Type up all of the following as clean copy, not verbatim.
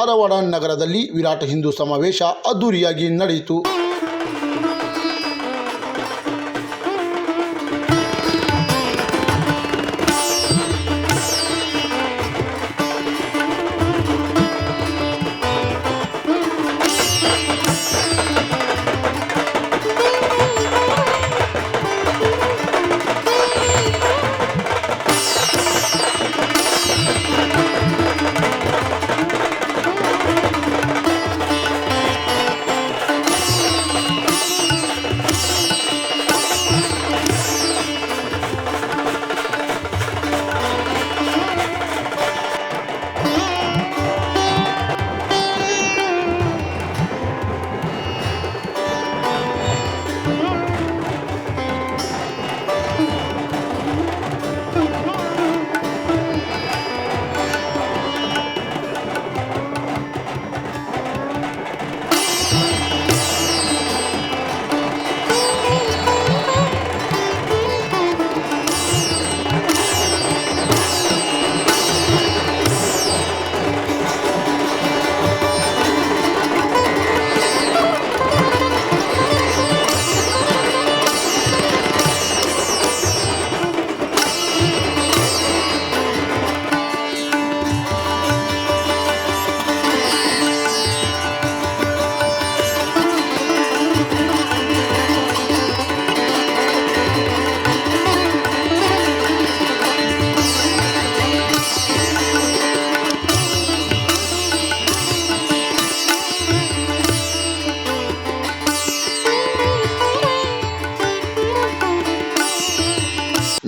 ಧಾರವಾಡ ನಗರದಲ್ಲಿ ವಿರಾಟ್ ಹಿಂದೂ ಸಮಾವೇಶ ಅದ್ದೂರಿಯಾಗಿ ನಡೆಯಿತು.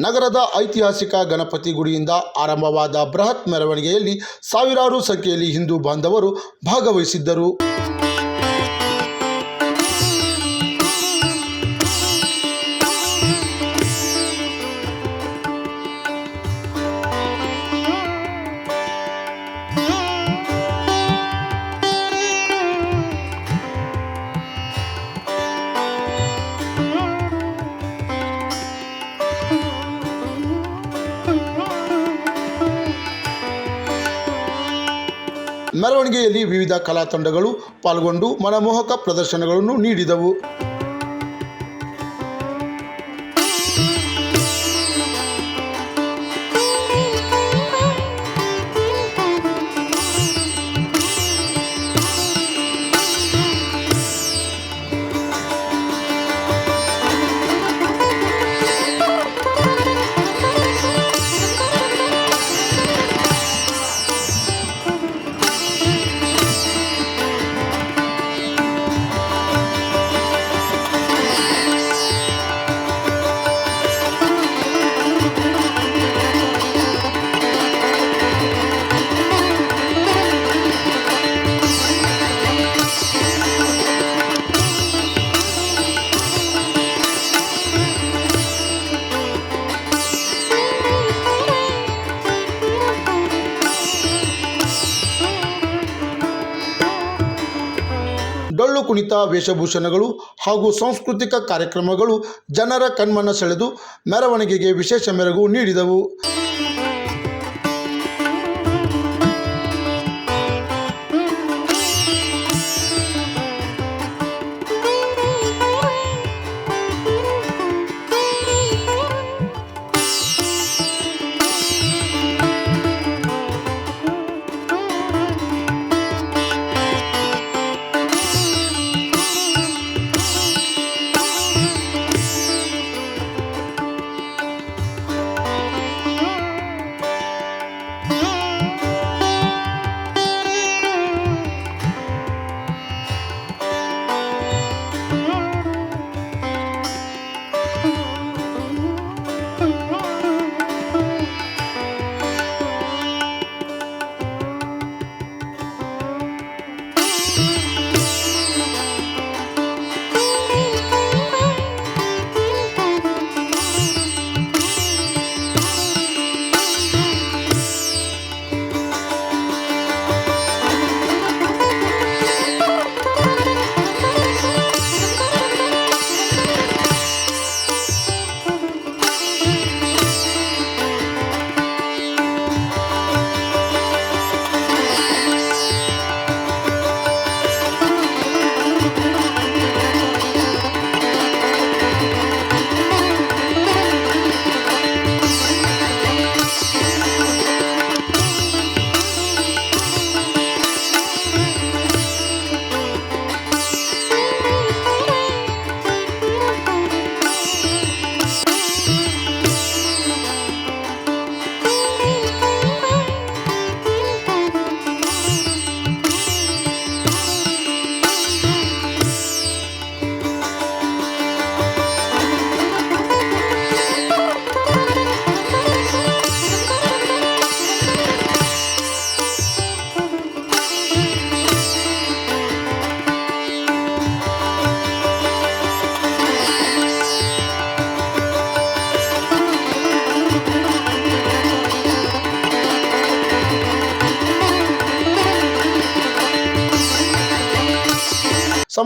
ನಗರದ ಐತಿಹಾಸಿಕ ಗಣಪತಿ ಗುಡಿಯಿಂದ ಆರಂಭವಾದ ಬೃಹತ್ ಮೆರವಣಿಗೆಯಲ್ಲಿ ಸಾವಿರಾರು ಸಂಖ್ಯೆಯಲ್ಲಿ ಹಿಂದೂ ಬಾಂಧವರು ಭಾಗವಹಿಸಿದ್ದರು. ಮೆರವಣಿಗೆಯಲ್ಲಿ ವಿವಿಧ ಕಲಾ ತಂಡಗಳು ಪಾಲ್ಗೊಂಡು ಮನಮೋಹಕ ಪ್ರದರ್ಶನಗಳನ್ನು ನೀಡಿದವು. ಡೊಳ್ಳು ಕುಣಿತ, ವೇಷಭೂಷಣಗಳು ಹಾಗೂ ಸಾಂಸ್ಕೃತಿಕ ಕಾರ್ಯಕ್ರಮಗಳು ಜನರ ಕಣ್ಮನ ಸೆಳೆದು ಮೆರವಣಿಗೆಗೆ ವಿಶೇಷ ಮೆರುಗು ನೀಡಿದವು.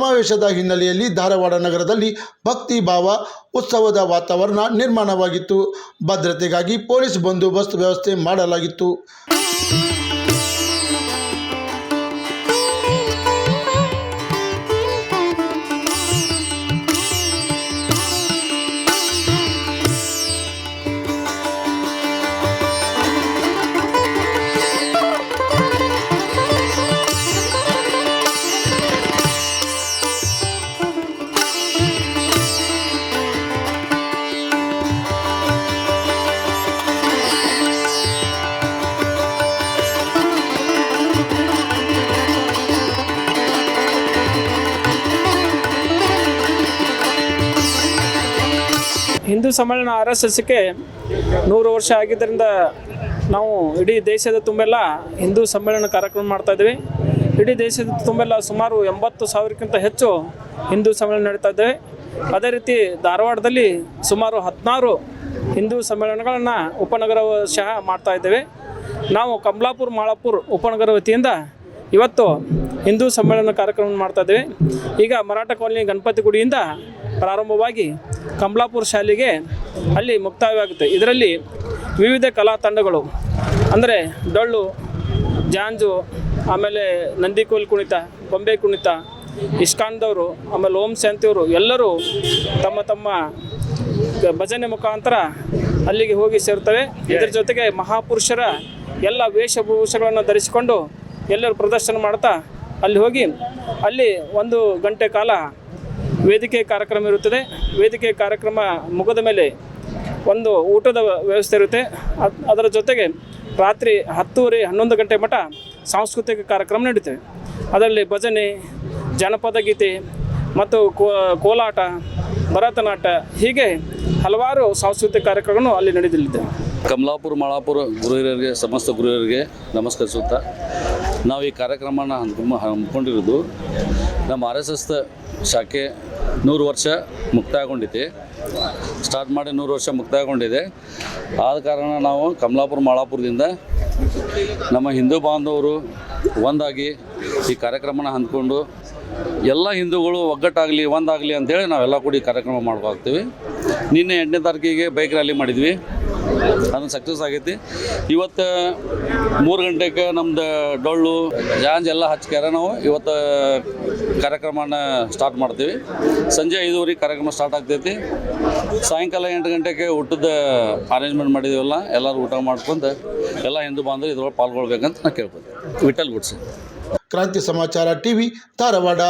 ಸಮಾವೇಶದ ಹಿನ್ನೆಲೆಯಲ್ಲಿ ಧಾರವಾಡ ನಗರದಲ್ಲಿ ಭಕ್ತಿ ಭಾವ ಉತ್ಸವದ ವಾತಾವರಣ ನಿರ್ಮಾಣವಾಗಿತ್ತು. ಭದ್ರತೆಗಾಗಿ ಪೊಲೀಸ್ ಬಂದೋಬಸ್ತ್ ವ್ಯವಸ್ಥೆ ಮಾಡಲಾಗಿತ್ತು. ಹಿಂದೂ ಸಮ್ಮೇಳನ RSSಕ್ಕೆ 100 ವರ್ಷ ಆಗಿದ್ದರಿಂದ ನಾವು ಇಡೀ ದೇಶದ ತುಂಬೆಲ್ಲ ಹಿಂದೂ ಸಮ್ಮೇಳನ ಕಾರ್ಯಕ್ರಮ ಮಾಡ್ತಾಯಿದ್ವಿ. ಇಡೀ ದೇಶದ ತುಂಬೆಲ್ಲ ಸುಮಾರು 80,000ಕ್ಕಿಂತ ಹೆಚ್ಚು ಹಿಂದೂ ಸಮ್ಮೇಳನ ನಡೀತಾ ಇದ್ದೇವೆ. ಅದೇ ರೀತಿ ಧಾರವಾಡದಲ್ಲಿ ಸುಮಾರು 16 ಹಿಂದೂ ಸಮ್ಮೇಳನಗಳನ್ನು ಉಪನಗರಶಃ ಮಾಡ್ತಾ ಇದ್ದೇವೆ. ನಾವು ಕಮಲಾಪುರ ಮಾಳಾಪುರ ಉಪನಗರ ವತಿಯಿಂದ ಇವತ್ತು ಹಿಂದೂ ಸಮ್ಮೇಳನ ಕಾರ್ಯಕ್ರಮ ಮಾಡ್ತಾ ಇದ್ದೇವೆ. ಈಗ ಮರಾಠ ಕಾಲೋನಿ ಗಣಪತಿ ಗುಡಿಯಿಂದ ಪ್ರಾರಂಭವಾಗಿ ಕಮಲಾಪುರ ಶಾಲೆಗೆ ಅಲ್ಲಿ ಮುಕ್ತಾಯವಾಗುತ್ತೆ. ಇದರಲ್ಲಿ ವಿವಿಧ ಕಲಾ ತಂಡಗಳು ಅಂದರೆ ಡೊಳ್ಳು, ಜಾಂಜು, ಆಮೇಲೆ ನಂದಿಕೋಲ್ ಕುಣಿತ, ಗೊಂಬೆ ಕುಣಿತ, ಇಸ್ಕಾನ್ದವರು, ಆಮೇಲೆ ಓಂ ಶಾಂತಿಯವರು ಎಲ್ಲರೂ ತಮ್ಮ ತಮ್ಮ ಭಜನೆ ಮುಖಾಂತರ ಅಲ್ಲಿಗೆ ಹೋಗಿ ಸೇರ್ತವೆ. ಇದರ ಜೊತೆಗೆ ಮಹಾಪುರುಷರ ಎಲ್ಲ ವೇಷಭೂಷಗಳನ್ನು ಧರಿಸಿಕೊಂಡು ಎಲ್ಲರೂ ಪ್ರದರ್ಶನ ಮಾಡ್ತಾ ಅಲ್ಲಿ ಹೋಗಿ ಅಲ್ಲಿ 1 ಗಂಟೆ ಕಾಲ ವೇದಿಕೆ ಕಾರ್ಯಕ್ರಮ ಇರುತ್ತದೆ. ವೇದಿಕೆ ಕಾರ್ಯಕ್ರಮ ಮುಗಿದ ಮೇಲೆ ಒಂದು ಊಟದ ವ್ಯವಸ್ಥೆ ಇರುತ್ತೆ. ಅದರ ಜೊತೆಗೆ ರಾತ್ರಿ 10:30-11 ಗಂಟೆ ಮಟ್ಟ ಸಾಂಸ್ಕೃತಿಕ ಕಾರ್ಯಕ್ರಮ ನಡೀತವೆ. ಅದರಲ್ಲಿ ಭಜನೆ, ಜನಪದ ಗೀತೆ ಮತ್ತು ಕೋಲಾಟ, ಭರತನಾಟ್ಯ ಹೀಗೆ ಹಲವಾರು ಸಾಂಸ್ಕೃತಿಕ ಕಾರ್ಯಕ್ರಮಗಳು ಅಲ್ಲಿ ನಡೆಯಲಿದೆ. ಕಮಲಾಪುರ ಮಾಳಾಪುರ ಗುರುಹಿರಿಯರಿಗೆ, ಸಮಸ್ತ ಗುರುಹಿರಿಯರಿಗೆ ನಮಸ್ಕರಿಸುತ್ತಾ ನಾವು ಈ ಕಾರ್ಯಕ್ರಮನ ಹಮ್ಮಿಕೊಂಡಿರೋದು ನಮ್ಮ RSS ಶಾಖೆ 100 ವರ್ಷ ಮುಕ್ತಾಯಗೊಂಡಿದೆ. ಸ್ಟಾರ್ಟ್ ಮಾಡಿ 100 ವರ್ಷ ಮುಕ್ತಾಯಗೊಂಡಿದೆ. ಆದ ಕಾರಣ ನಾವು ಕಮಲಾಪುರ ಮಾಳಾಪುರದಿಂದ ನಮ್ಮ ಹಿಂದೂ ಬಾಂಧವರು ಒಂದಾಗಿ ಈ ಕಾರ್ಯಕ್ರಮನ ಹಂದ್ಕೊಂಡು ಎಲ್ಲ ಹಿಂದೂಗಳು ಒಗ್ಗಟ್ಟಾಗಲಿ ಒಂದಾಗಲಿ ಅಂಥೇಳಿ ನಾವೆಲ್ಲ ಕೂಡಿ ಕಾರ್ಯಕ್ರಮ ಮಾಡ್ಕೊಳ್ತೀವಿ. ನಿನ್ನೆ 8ನೇ ತಾರೀಕಿಗೆ ಬೈಕ್ ರ್ಯಾಲಿ ಮಾಡಿದ್ವಿ, ಅದನ್ನು ಸಕ್ಸಸ್ ಆಗೈತಿ. ಇವತ್ತು 3 ಗಂಟೆಗೆ ನಮ್ದು ಡೊಳ್ಳು ಜಾಂಜ್ ಎಲ್ಲ ಹಚ್ಕ್ಯಾರ ನಾವು ಇವತ್ತು ಕಾರ್ಯಕ್ರಮನ ಸ್ಟಾರ್ಟ್ ಮಾಡ್ತೀವಿ. ಸಂಜೆ 5:30 ಕಾರ್ಯಕ್ರಮ ಸ್ಟಾರ್ಟ್ ಆಗ್ತೈತಿ. ಸಾಯಂಕಾಲ 8 ಗಂಟೆಗೆ ಊಟದ ಅರೇಂಜ್ಮೆಂಟ್ ಮಾಡಿದ್ದೀವಲ್ಲ, ಎಲ್ಲರೂ ಊಟ ಮಾಡ್ಕೊಂಡು ಎಲ್ಲ ಹಿಂದೂ ಬಾಂಧವರು ಇದ್ರೊಳಗೆ ಪಾಲ್ಗೊಳ್ಬೇಕಂತ ನಾನು ಕೇಳ್ಬೋದು. ವಿಠಲ್ ಗುಡ್ಸೆ, ಕ್ರಾಂತಿ ಸಮಾಚಾರ TV, ಧಾರವಾಡ.